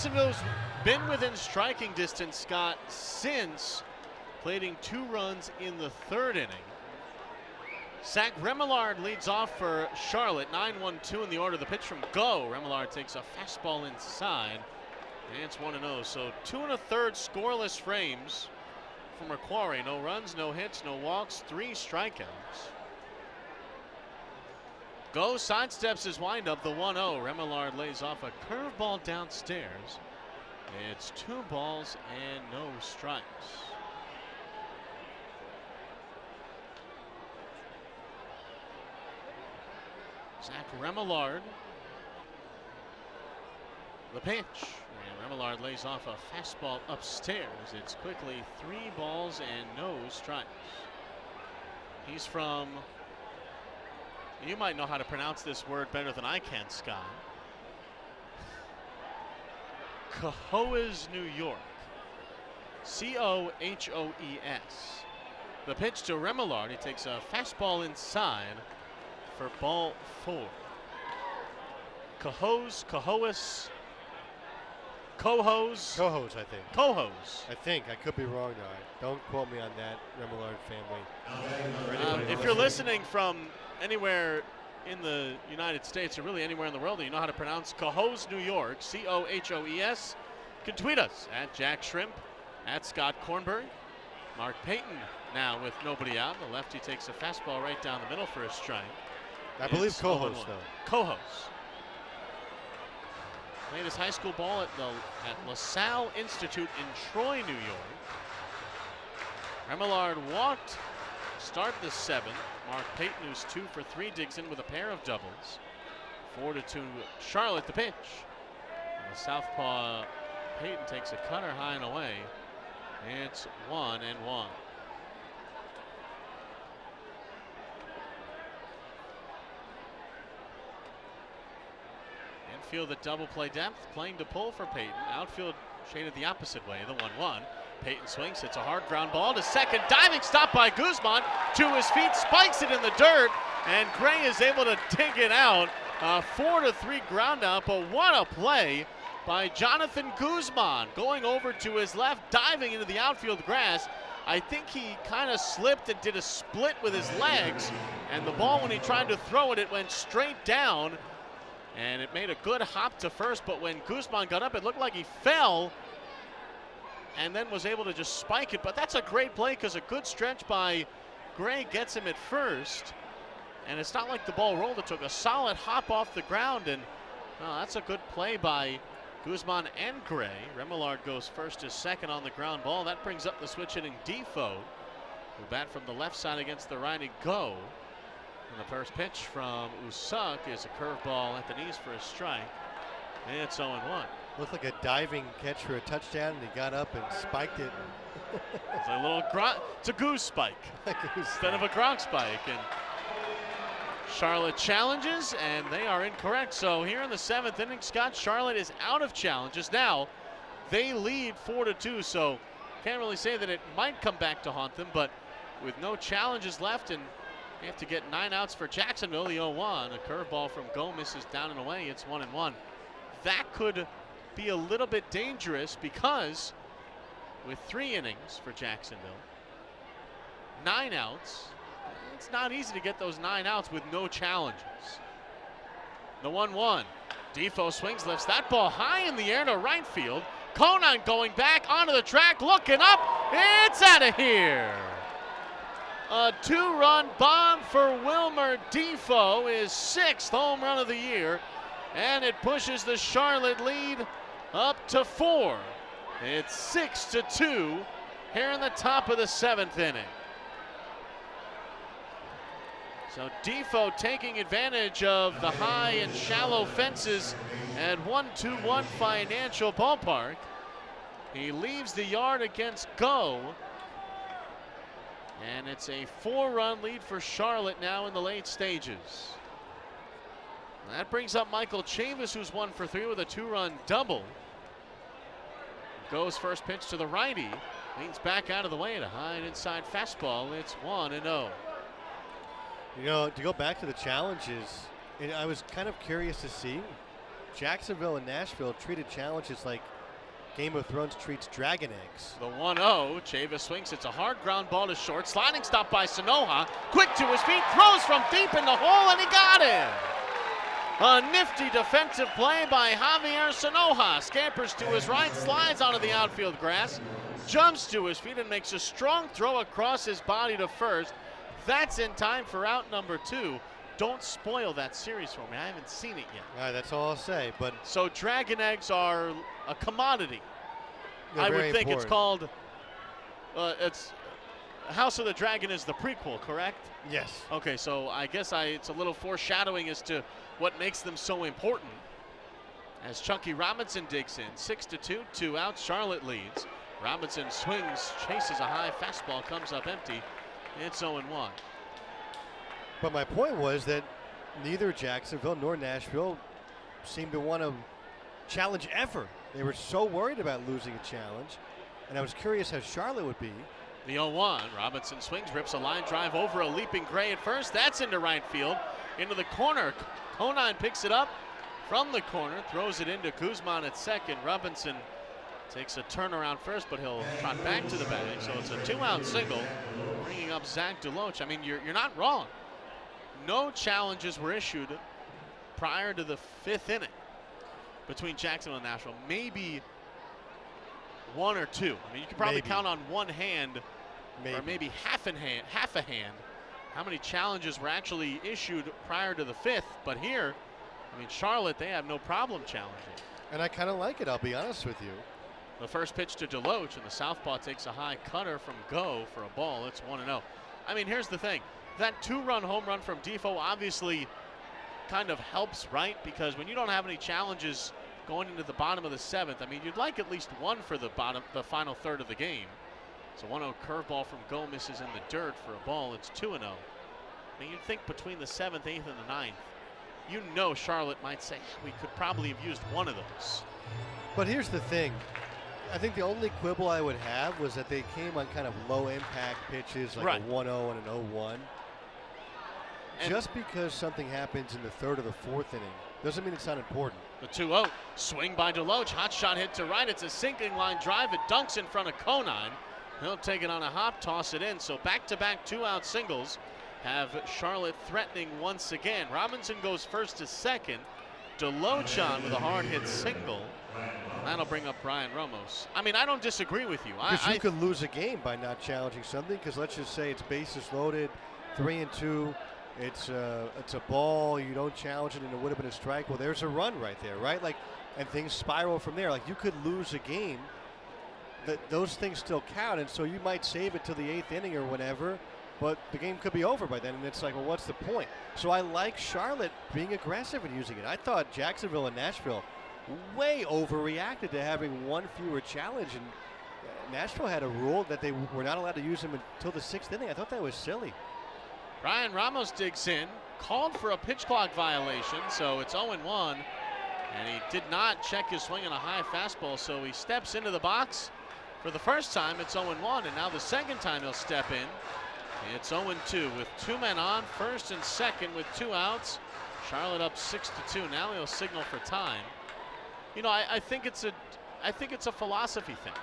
Jacksonville's been within striking distance, Scott, since plating 2 runs in the 3rd inning. Zach Remillard leads off for Charlotte. 9-1-2 in the order. The pitch from Go. Remillard takes a fastball inside, and it's 1-0. So 2 1/3 scoreless frames from Macquarie. No runs, no hits, no walks, 3 strikeouts. Go sidesteps his windup, the 1-0. Remillard lays off a curveball downstairs. It's 2 balls and no strikes. Zach Remillard, the pitch. And Remillard lays off a fastball upstairs. It's quickly 3 balls and no strikes. He's from, you might know how to pronounce this word better than I can, Scott. Cohoes, New York. C-O-H-O-E-S. The pitch to Remillard. He takes a fastball inside for ball 4. Cohoes, Cohoes, Cohoes. Cohoes, I think. Cohoes. I think. I could be wrong, though. Don't quote me on that, Remillard family. If you're listening from anywhere in the United States or really anywhere in the world and you know how to pronounce Cohoes, New York, C-O-H-O-E-S, you can tweet us at Jack Shrimp, at Scott Kornberg. Mark Payton now with nobody out. The lefty takes a fastball right down the middle for a strike. I believe Cohoes, though. Cohoes. Played his high school ball at LaSalle Institute in Troy, New York. Remillard walked to start the 7th. Mark Payton, who's 2 for 3, digs in with a pair of doubles. 4-2 Charlotte, the pitch. And the southpaw Payton takes a cutter high and away. It's 1-1. Infield at double play depth, playing to pull for Payton. Outfield shaded the opposite way, the 1-1. Payton swings, hits a hard ground ball to second. Diving stop by Guzman. To his feet, spikes it in the dirt, and Gray is able to dig it out. 4-3 ground out, but what a play by Jonathan Guzman. Going over to his left, diving into the outfield grass. I think he kind of slipped and did a split with his legs, and the ball, when he tried to throw it, it went straight down. And it made a good hop to first, but when Guzman got up, it looked like he fell and then was able to just spike it. But that's a great play because a good stretch by Gray gets him at first. And it's not like the ball rolled. It took a solid hop off the ground, and that's a good play by Guzman and Gray. Remillard goes first to second on the ground ball. That brings up the switch hitting Defoe, who bat from the left side against the righty Go. And the first pitch from Woo-Suk is a curveball at the knees for a strike. And it's 0-1. Looked like a diving catch for a touchdown, and he got up and spiked it. It's a little it's a goose spike instead of a Gronk spike. And Charlotte challenges, and they are incorrect. So here in the 7th inning, Scott, Charlotte is out of challenges. Now they lead 4-2, so can't really say that it might come back to haunt them, but with no challenges left, and they have to get 9 outs for Jacksonville, the 0-1. A curveball from Go misses down and away. It's 1-1. That could be a little bit dangerous because with 3 innings for Jacksonville, 9 outs, it's not easy to get those 9 outs with no challenges. The 1-1. Defoe swings, lifts that ball high in the air to right field. Conan going back onto the track, looking up. It's out of here. A 2-run bomb for Wilmer Defoe, his 6th home run of the year, and it pushes the Charlotte lead up to 4. It's 6-2 here in the top of the 7th inning. So Defoe taking advantage of the high and shallow fences at 121 Financial Ballpark. He leaves the yard against Go. And it's a 4-run lead for Charlotte now in the late stages. That brings up Michael Chavis, who's 1 for 3 with a 2-run double. Goes first pitch to the righty. Leans back out of the way, and a high and inside fastball. It's 1-0. You know, to go back to the challenges, I was kind of curious to see Jacksonville and Nashville treated challenges like Game of Thrones treats dragon eggs. The 1-0, Chavis swings. It's a hard ground ball to short. Sliding stop by Sanoha. Quick to his feet, throws from deep in the hole, and he got it. A nifty defensive play by Javier Sanoha. Scampers to his right, slides onto the outfield grass, jumps to his feet, and makes a strong throw across his body to first. That's in time for out number 2. Don't spoil that series for me. I haven't seen it yet. All right, that's all I'll say. But so dragon eggs are a commodity. I would think important. It's called. It's House of the Dragon is the prequel, correct? Yes. Okay, so I guess it's a little foreshadowing as to what makes them so important. As Chunky Robinson digs in, 6-2, 2 outs. Charlotte leads. Robinson swings, chases a high fastball, comes up empty. It's 0-1. But my point was that neither Jacksonville nor Nashville seemed to want to challenge ever. They were so worried about losing a challenge, and I was curious how Charlotte would be. The 0-1, Robinson swings, rips a line drive over a leaping Gray at first. That's into right field, into the corner. Conine picks it up from the corner, throws it into Guzman at second. Robinson takes a turnaround first, but he'll trot back to the bag. So it's a 2-out single, bringing up Zach Deloach. I mean, you're not wrong. No challenges were issued prior to the 5th inning between Jacksonville and Nashville. Maybe 1 or 2. I mean, you can probably count on one hand, or maybe half a hand, how many challenges were actually issued prior to the 5th. But here, I mean, Charlotte, they have no problem challenging. And I kind of like it, I'll be honest with you. The first pitch to Deloach, and the southpaw takes a high cutter from Go for a ball. It's 1-0. I mean, here's the thing. That 2-run home run from Defoe obviously kind of helps, right? Because when you don't have any challenges going into the bottom of the 7th, I mean, you'd like at least one for the final third of the game. So 1-0 curveball from Go misses in the dirt for a ball. It's 2-0. I mean, you'd think between the 7th, 8th, and the 9th, you know Charlotte might say, we could probably have used one of those. But here's the thing. I think the only quibble I would have was that they came on kind of low impact pitches, like a 1-0 and an 0-1. And just because something happens in the 3rd or the 4th inning doesn't mean it's not important. The 2-0 swing by Deloach, hot shot hit to right. It's a sinking line drive. It dunks in front of Conine. He'll take it on a hop, toss it in. So back-to-back 2-out singles have Charlotte threatening once again. Robinson goes first to second. Deloach on with a hard hit single. That'll bring up Brian Ramos. I mean, I don't disagree with you. Because you could lose a game by not challenging something. Because let's just say it's bases loaded, 3-2. It's a ball. You don't challenge it, and it would have been a strike. Well, there's a run right there, right? Like, and things spiral from there. Like, you could lose a game. Those things still count, and so you might save it to the 8th inning or whatever. But the game could be over by then, and it's like, well, what's the point? So I like Charlotte being aggressive and using it. I thought Jacksonville and Nashville way overreacted to having one fewer challenge, and Nashville had a rule that they were not allowed to use them until the 6th inning. I thought that was silly. Brian Ramos digs in, called for a pitch clock violation, so it's 0-1, and he did not check his swing on a high fastball, so he steps into the box. For the first time, it's 0-1, and now the second time he'll step in. It's 0-2 with 2 men on, first and second with 2 outs. Charlotte up 6-2. Now he'll signal for time. You know, I think it's a philosophy thing.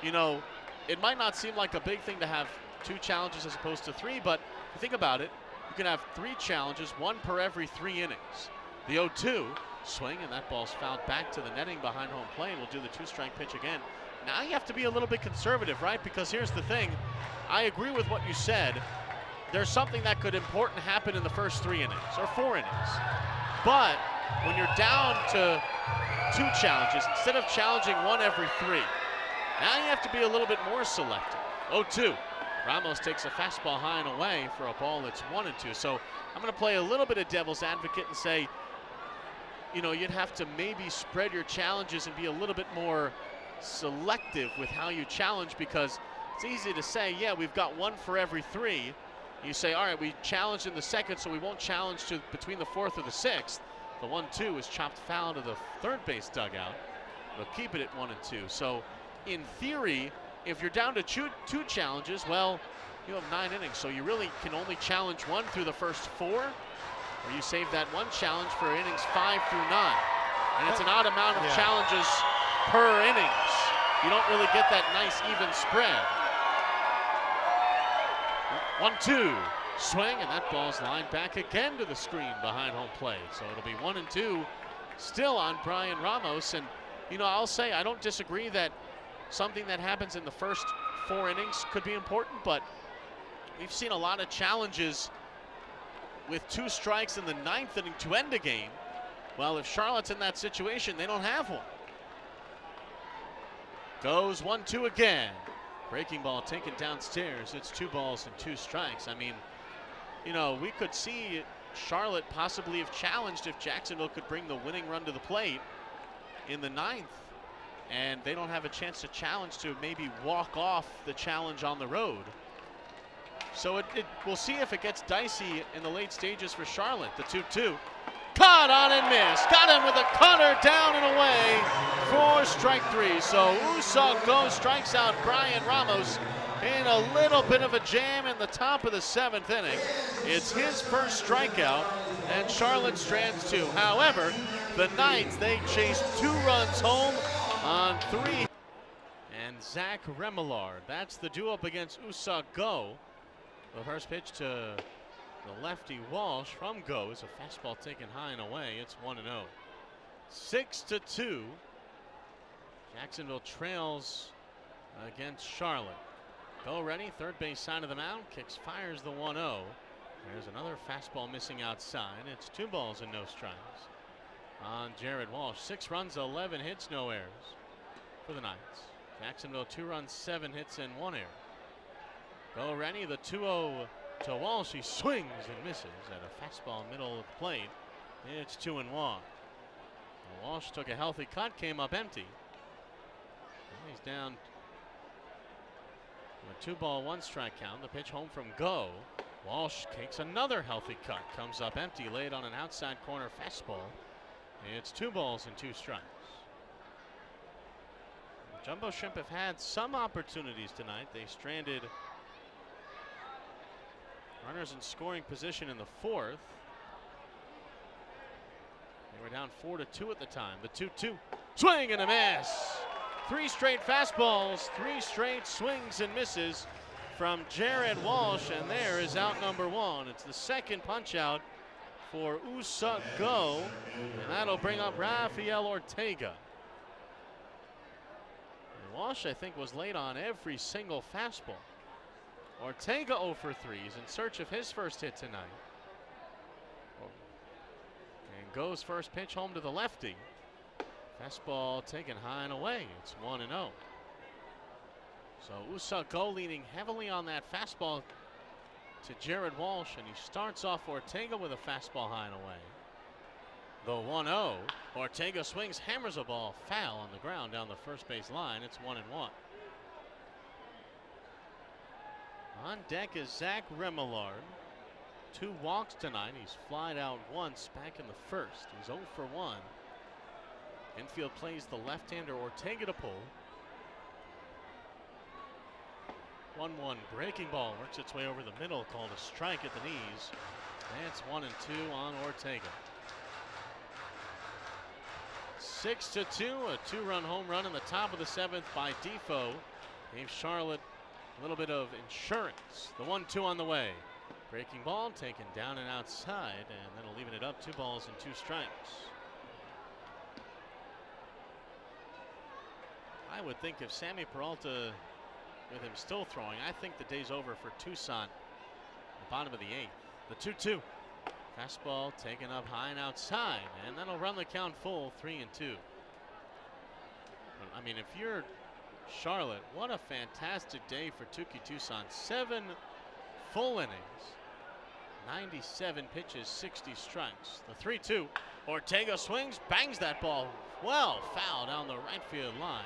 You know, it might not seem like a big thing to have 2 challenges as opposed to 3, but if you think about it, you can have 3 challenges, 1 per every 3 innings. The 0-2 swing, and that ball's fouled back to the netting behind home plate. We'll do the 2-strike pitch again. Now you have to be a little bit conservative, right? Because here's the thing. I agree with what you said. There's something that could important happen in the first 3 innings or 4 innings. But when you're down to 2 challenges, instead of challenging 1 every 3, now you have to be a little bit more selective. 0-2. Ramos takes a fastball high and away for a ball that's 1-2. So I'm going to play a little bit of devil's advocate and say, you know, you'd have to maybe spread your challenges and be a little bit more selective with how you challenge, because it's easy to say, yeah, we've got 1 for every 3. You say, all right, we challenged in the 2nd, so we won't challenge to between the 4th or the 6th. The 1-2 is chopped foul to the 3rd base dugout. They'll keep it at 1-2. So in theory, if you're down to 2 challenges, well, you have 9 innings, so you really can only challenge 1 through the first 4, or you save that 1 challenge for innings 5 through 9. And it's an odd amount of challenges per innings. You don't really get that nice even spread. 1-2. Swing, and that ball's lined back again to the screen behind home plate. So it'll be 1-2 still on Brian Ramos. And, you know, I'll say I don't disagree that something that happens in the first 4 innings could be important, but we've seen a lot of challenges with 2 strikes in the 9th inning to end a game. Well, if Charlotte's in that situation, they don't have one. Goes 1-2 again. Breaking ball taken downstairs. It's 2 balls and 2 strikes. I mean, you know, we could see Charlotte possibly have challenged if Jacksonville could bring the winning run to the plate in the 9th, and they don't have a chance to challenge to maybe walk off the challenge on the road. So we'll see if it gets dicey in the late stages for Charlotte. The 2-2. Caught on and missed. Got him with a cutter down and away for strike 3. So Woo-Suk goes, strikes out Brian Ramos in a little bit of a jam in the top of the 7th inning. It's his first strikeout, and Charlotte strands 2. However, the Knights, they chased 2 runs home on 3. And Zach Remillard, that's the duo up against Woo-Suk Go. The first pitch to the lefty Walsh from Go is a fastball taken high and away. It's 1-0. 6-2. Jacksonville trails against Charlotte. Go ready, third base side of the mound, kicks, fires the 1-0. There's another fastball missing outside. It's 2 balls and no strikes on Jared Walsh. 6 runs, 11 hits, no errors for the Knights. Jacksonville 2 runs, 7 hits, and 1 error. Go ready, the 2-0 to Walsh. He swings and misses at a fastball middle of the plate. It's 2-1. Walsh took a healthy cut, came up empty. He's down with 2-ball, 1 strike count. The pitch home from Go. Walsh takes another healthy cut, comes up empty, laid on an outside corner fastball. It's 2 balls and 2 strikes. The Jumbo Shrimp have had some opportunities tonight. They stranded runners in scoring position in the 4th. They were down 4-2 at the time. The 2-2. Swing and a miss. 3 straight fastballs, 3 straight swings and misses from Jared Walsh, and there is out number 1. It's the second punch out for Woo-Suk Go, and that'll bring up Rafael Ortega. And Walsh, I think, was late on every single fastball. Ortega 0 for 3. He's in search of his first hit tonight. And Go's first pitch home to the lefty. Fastball taken high and away. It's 1-0. So Woo-Suk Go leaning heavily on that fastball to Jared Walsh, and he starts off Ortega with a fastball high and away. The 1-0. Ortega swings, hammers a ball foul on the ground down the first base line. It's 1-1. On deck is Zach Remillard. 2 walks tonight. He's flied out once back in the 1st. He's 0 for 1. Infield plays the left-hander Ortega to pull. 1-1 breaking ball works its way over the middle, called a strike at the knees. That's 1-2 on Ortega. 6-2, a 2-run home run in the top of the 7th by Defoe gave Charlotte a little bit of insurance. The 1-2 on the way. Breaking ball taken down and outside, and then leaving it up, 2 balls and 2 strikes. I would think if Sammy Peralta, with him still throwing, I think the day's over for Tucson. The bottom of the 8th. The 2-2. Fastball taken up high and outside, and that'll run the count full, 3-2. I mean, if you're Charlotte, what a fantastic day for Touki Tucson. 7 full innings, 97 pitches, 60 strikes. The 3-2. Ortega swings, bangs that ball well foul down the right field line.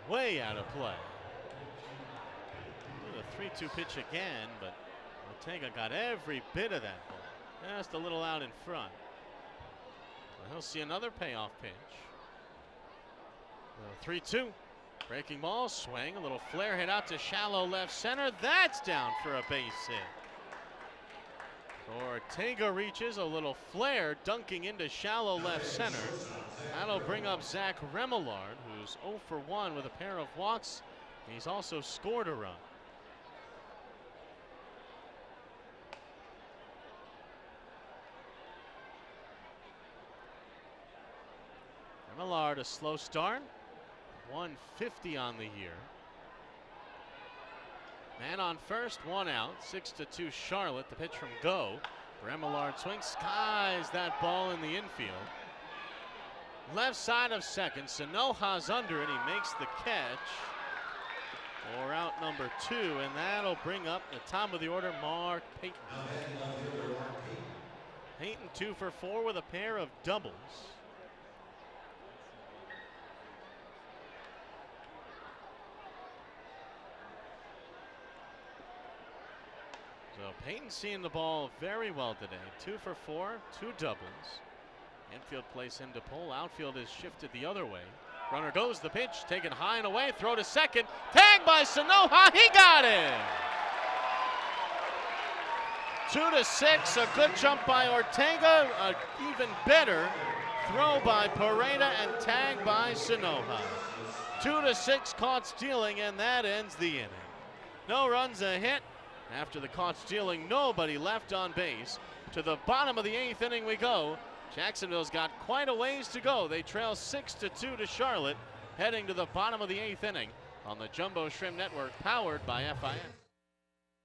Way out of play. The 3-2 pitch again, but Ortega got every bit of that ball. Just a little out in front. Well, he'll see another payoff pitch. The 3-2. Breaking ball, swing, a little flare hit out to shallow left center. That's down for a base hit. Ortega reaches a little flare, dunking into shallow left center. That'll bring up Zach Remillard, who's 0 for 1 with a pair of walks. He's also scored a run. Remillard, a slow start. 150 on the year. Man on first, 1 out. 6-2 Charlotte. The pitch from Go. Remillard swings, skies that ball in the infield. Left side of second. Sanoja's under it. He makes the catch for out number 2, and that'll bring up the top of the order, Mark Payton. Payton 2 for 4 with a pair of doubles. So Payton seeing the ball very well today. 2 for 4, 2 doubles. Infield place into pull. Outfield is shifted the other way. Runner goes, the pitch taken high and away. Throw to second. Tag by Sanoja. He got it. 2-6. A good jump by Ortega. An even better throw by Pareda and tag by Sanoja. 2-6 caught stealing, and that ends the inning. No runs, a hit. After the caught stealing, nobody left on base. To the bottom of the 8th inning we go. Jacksonville's got quite a ways to go. They trail 6-2 to Charlotte, heading to the bottom of the 8th inning on the Jumbo Shrimp Network, powered by FIN.